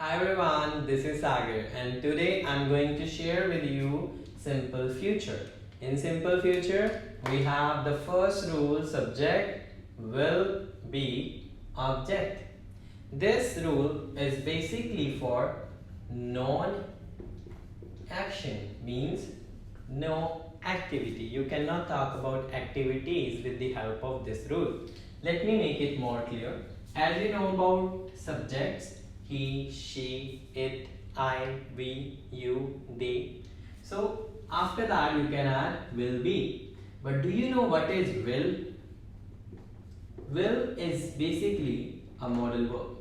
Hi everyone, this is Sagar and today I'm going to share with you simple future. In simple future, we have the first rule: subject will be object. This rule is basically for non-action, means no activity. You cannot talk about activities with the help of this rule. Let me make it more clear. As you know about subjects, he, she, it, I, we, you, they. So after that you can add will be. But do you know what is will? Will is basically a modal verb.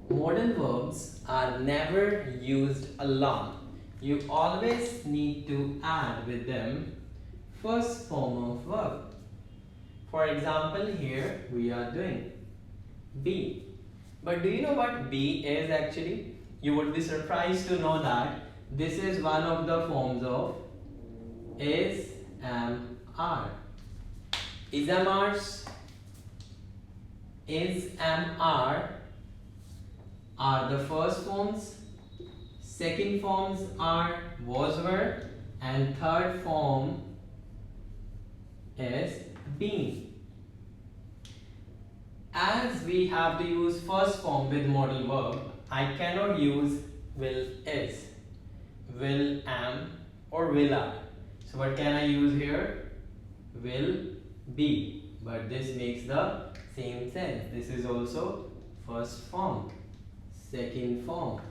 Modal verbs are never used alone. You always need to add with them first form of verb. For example, here we are doing be. But do you know what be is actually? You would be surprised to know that this is one of the forms of is, am, are. Is, am, are the first forms. Second forms are was, were, and third form is been. As we have to use first form with modal verb, I cannot use will is, will am, or will are. So what can I use here? Will be. But this makes the same sense. This is also first form, second form,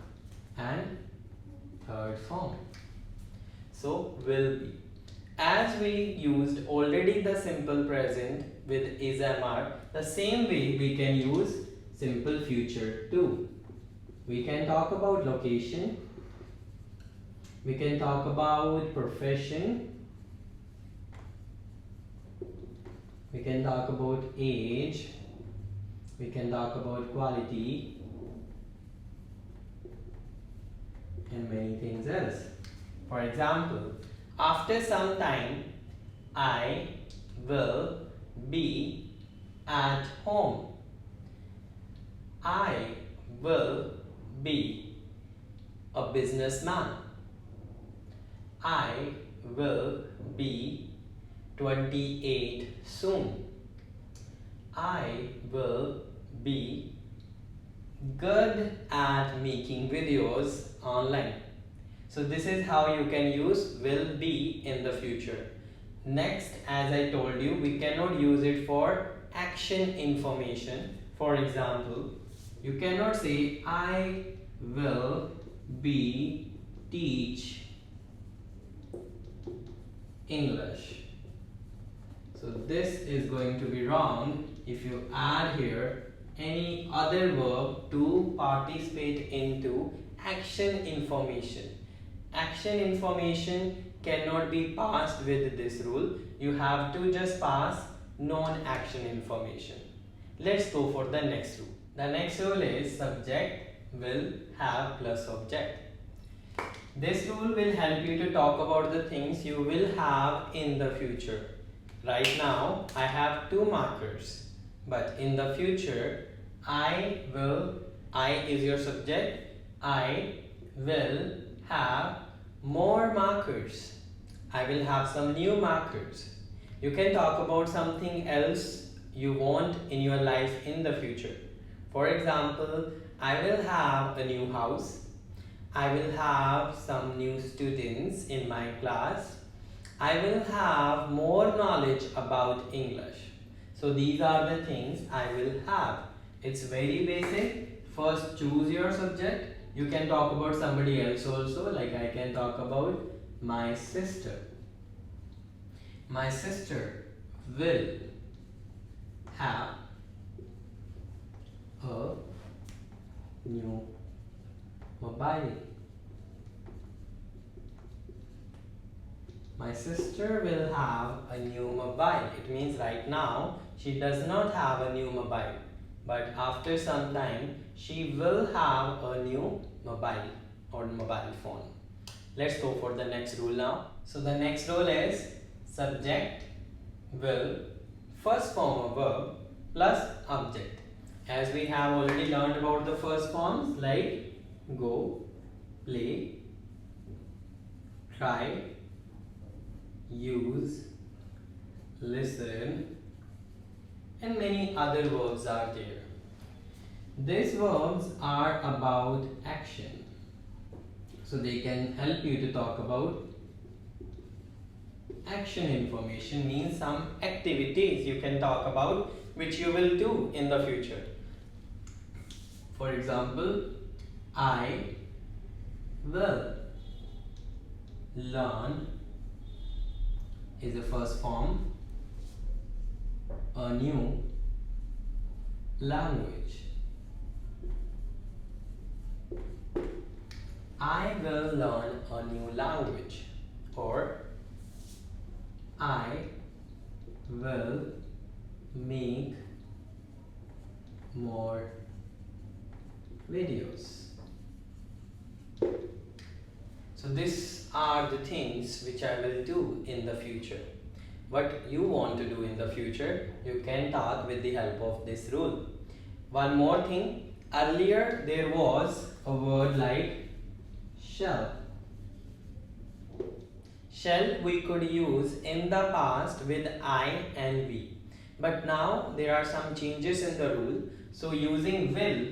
and third form. So will be. As we used already the simple present with is, am, are, the same way we can use simple future too. We can talk about location, we can talk about profession, we can talk about age, we can talk about quality, and many things else. For example, after some time, I will be at home. I will be a businessman. I will be 28 soon. I will be good at making videos online. So this is how you can use will be in the future. Next, as I told you, we cannot use it for action information. For example, you cannot say I will be teach English. So this is going to be wrong if you add here any other verb to participate into action information. Action information cannot be passed with this rule. You have to just pass non-action information. Let's go for the next rule. The next rule is subject will have plus object. This rule will help you to talk about the things you will have in the future. Right now, I have 2 markers, but in the future, I is your subject, I will have more markers. I will have some new markers. You can talk about something else you want in your life in the future. For example, I will have a new house. I will have some new students in my class. I will have more knowledge about English. So these are the things I will have. It's very basic. First, choose your subject. You can talk about somebody else also, like I can talk about my sister. My sister will have a new mobile. My sister will have a new mobile. It means right now she does not have a new mobile, but after some time she will have a new mobile or mobile phone. Let's go for the next rule now. So the next rule is subject will first form of verb plus object. As we have already learned about the first forms like go, play, try, use, listen, and many other verbs are there. These verbs are about action. So they can help you to talk about action information, means some activities you can talk about which you will do in the future. For example, I will learn is the first form a new language. I will learn a new language, or I will make more videos. So these are the things which I will do in the future. What you want to do in the future, you can talk with the help of this rule. One more thing, earlier there was a word like shall. Shall we could use in the past with I and we. But now there are some changes in the rule. So using will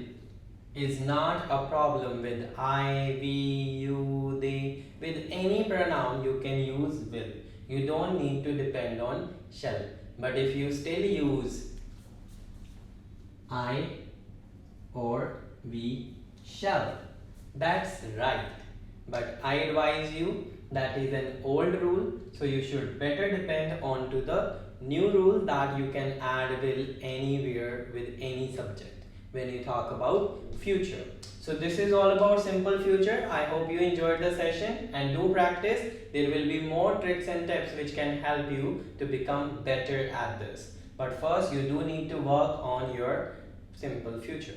is not a problem with I, we, you, they. With any pronoun you can use will. You don't need to depend on shall. But if you still use I or we shall, that's right. But I advise you, that is an old rule, so you should better depend on to the new rule that you can add will anywhere with any subject when you talk about future. So this is all about simple future. I hope you enjoyed the session and do practice. There will be more tricks and tips which can help you to become better at this. But first you do need to work on your simple future.